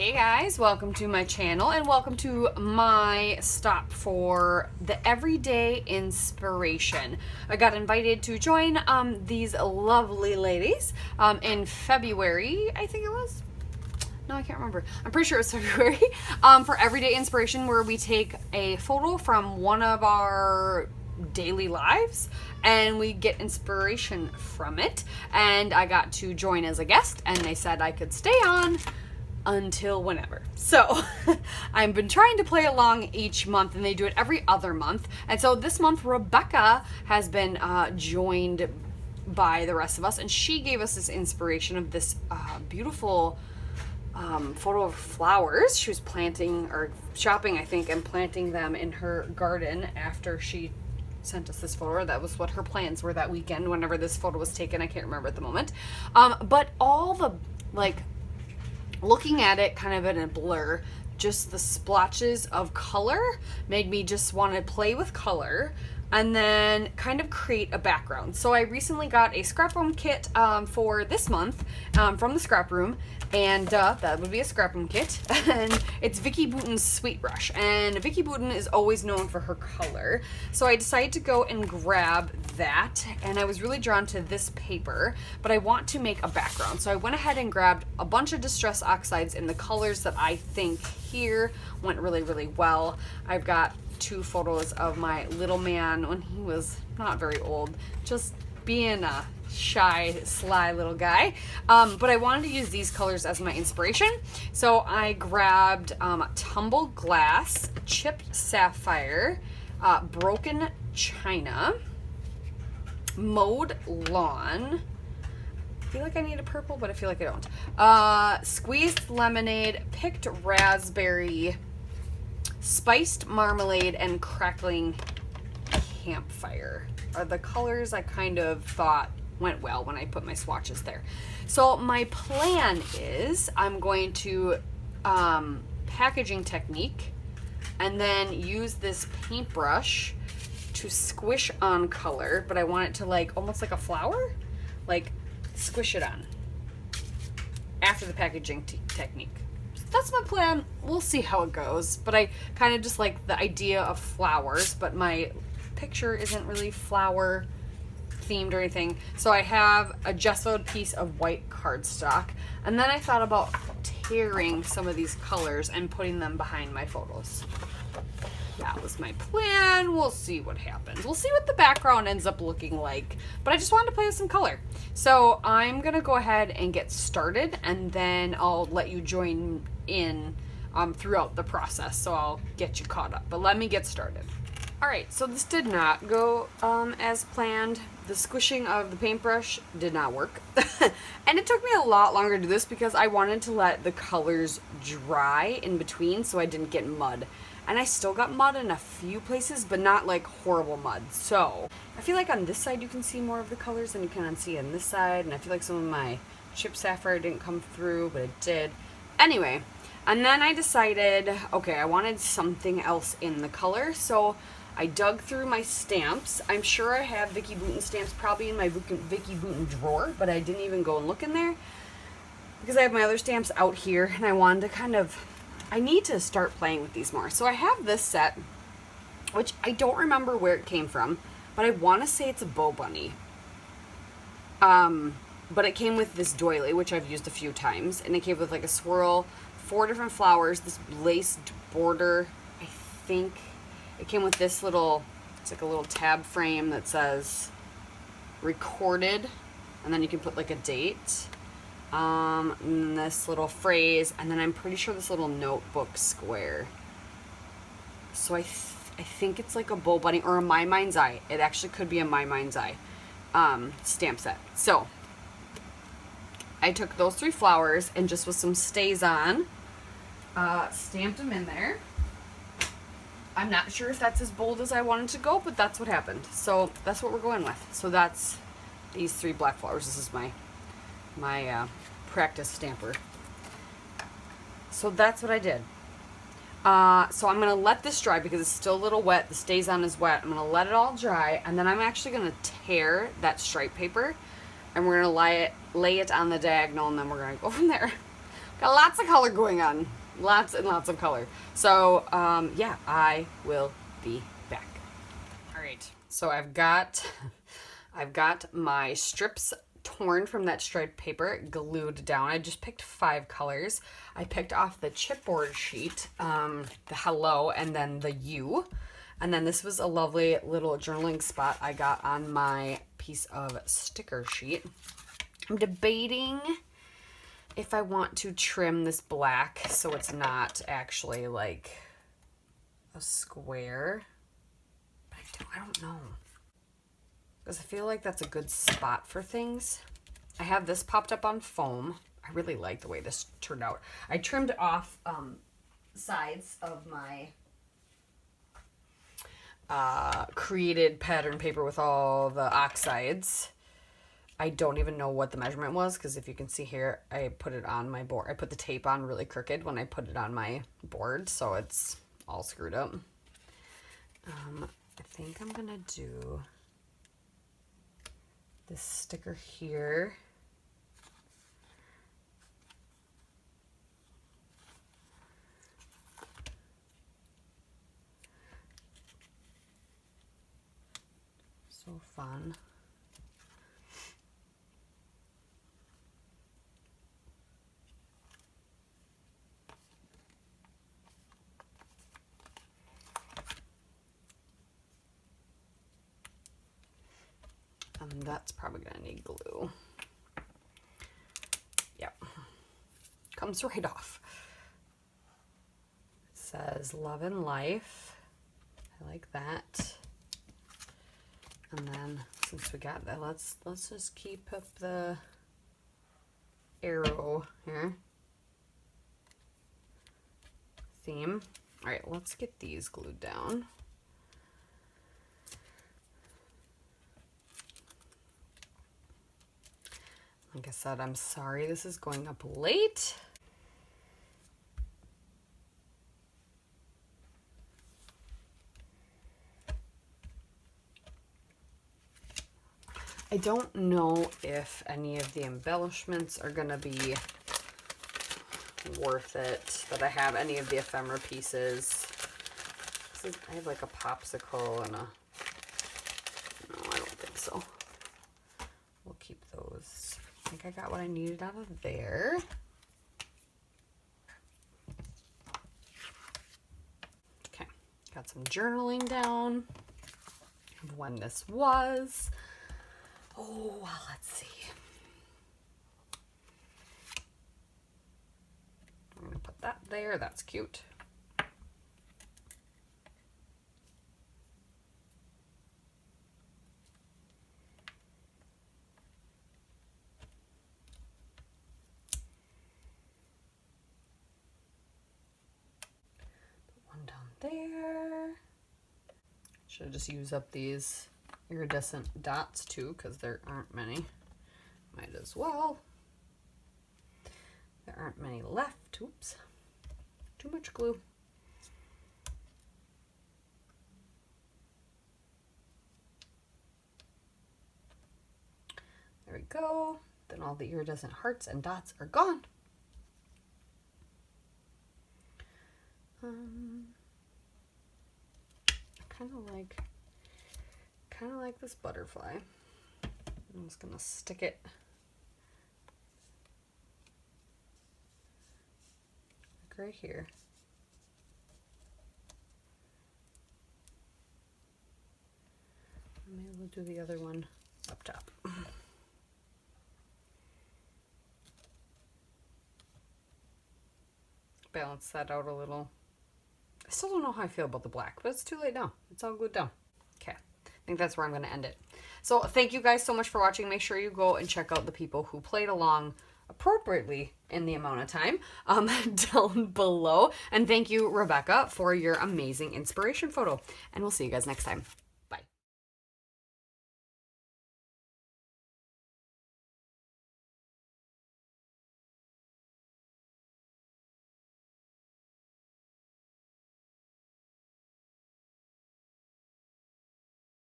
Hey guys, welcome to my channel and welcome to my stop for the everyday inspiration. I got invited to join these lovely ladies in February, I think it was. No, I can't remember. I'm pretty sure it was February for everyday inspiration, where we take a photo from one of our daily lives and we get inspiration from it. And I got to join as a guest and they said I could stay on until whenever. So I've been trying to play along each month, and they do it every other month. And so this month Rebecca has been joined by the rest of us, and she gave us this inspiration of this beautiful photo of flowers. She was planting or shopping, I think, and planting them in her garden after she sent us this photo. That was what her plans were that weekend whenever this photo was taken. I can't remember at the moment. But all the, like, looking at it kind of in a blur, just the splotches of color made me just want to play with color and then kind of create a background. So I recently got a scrap room kit for this month from the scrap room, and that would be a scrap room kit, and it's Vicki Boutin's Sweet Brush, and Vicki Boutin is always known for her color. So I decided to go and grab that, and I was really drawn to this paper, but I want to make a background. So I went ahead and grabbed a bunch of Distress Oxides in the colors that I think here went really, really well. I've got two photos of my little man when he was not very old, just being a shy, sly little guy. But I wanted to use these colors as my inspiration. So I grabbed Tumbled Glass, Chipped Sapphire, Broken China, Mowed Lawn. I feel like I need a purple, but I feel like I don't. Squeezed Lemonade, Picked Raspberry, Spiced Marmalade, and Crackling Campfire are the colors I kind of thought went well when I put my swatches there. So my plan is I'm going to packaging technique and then use this paintbrush to squish on color, but I want it to, like, almost like a flower, like squish it on after the packaging technique. That's my plan. We'll see how it goes, but I kind of just like the idea of flowers, but my picture isn't really flower themed or anything. So I have a gessoed piece of white cardstock, and then I thought about tearing some of these colors and putting them behind my photos. That was my plan. We'll see what happens. We'll see what the background ends up looking like, but I just wanted to play with some color. So I'm gonna go ahead and get started, and then I'll let you join in throughout the process, so I'll get you caught up. But let me get started. Alright, so this did not go as planned. The squishing of the paintbrush did not work. And it took me a lot longer to do this because I wanted to let the colors dry in between so I didn't get mud. And I still got mud in a few places, but not like horrible mud. So I feel like on this side you can see more of the colors than you can see on this side. And I feel like some of my Chipped Sapphire didn't come through, but it did. Anyway, and then I decided, okay, I wanted something else in the color. So I dug through my stamps. I'm sure I have Vicki Boutin stamps probably in my Vicki Boutin drawer, but I didn't even go and look in there because I have my other stamps out here, and I wanted to kind of, I need to start playing with these more. So I have this set, which I don't remember where it came from, but I want to say it's a Bow Bunny. But it came with this doily, which I've used a few times, and it came with like a swirl, 4 different flowers, this laced border. I think it came with this little, it's like a little tab frame that says recorded, and then you can put like a date. And this little phrase, and then I'm pretty sure this little notebook square. So I think it's like a Bow Bunny or a My Mind's Eye. It actually could be a My Mind's Eye stamp set. So I took those 3 flowers and just with some stays on, stamped them in there. I'm not sure if that's as bold as I wanted to go, but that's what happened. So that's what we're going with. So that's these 3 black flowers. This is my practice stamper. So that's what I did. So I'm going to let this dry because it's still a little wet. The stays on is wet. I'm going to let it all dry, and then I'm actually going to tear that stripe paper, and we're going to lay it on the diagonal, and then we're going to go from there. Got lots of color going on. Lots and lots of color. So, yeah, I will be back. All right, so I've got my strips torn from that striped paper, glued down. I just picked 5 colors. I picked off the chipboard sheet, the hello, and then the you. And then this was a lovely little journaling spot I got on my piece of sticker sheet. I'm debating if I want to trim this black so it's not actually like a square. But I don't know. Because I feel like that's a good spot for things. I have this popped up on foam. I really like the way this turned out. I trimmed off sides of my created pattern paper with all the oxides. I don't even know what the measurement was because if you can see here, I put it on my board. I put the tape on really crooked when I put it on my board, so it's all screwed up. I think I'm gonna do this sticker here. So fun. And that's probably gonna need glue. Yep. Comes right off. It says love and life. I like that. And then since we got that, let's just keep up the arrow here. Theme. All right, let's get these glued down. Like I said, I'm sorry this is going up late. I don't know if any of the embellishments are gonna be worth it, that I have any of the ephemera pieces. I have like a popsicle and a, no, I don't think so. We'll keep those. I think I got what I needed out of there. Okay, got some journaling down of when this was. Oh, well, let's see. I'm gonna put that there, that's cute. There. Should have just used up these iridescent dots too, because there aren't many. Might as well. There aren't many left. Oops. Too much glue. There we go. Then all the iridescent hearts and dots are gone. Kind of like this butterfly. I'm just gonna stick it like right here. Maybe we'll do the other one up top. Balance that out a little. I still don't know how I feel about the black, but it's too late now. It's all glued down. Okay, I think that's where I'm going to end it. So thank you guys so much for watching. Make sure you go and check out the people who played along appropriately in the amount of time down below. And thank you, Rebecca, for your amazing inspiration photo. And we'll see you guys next time.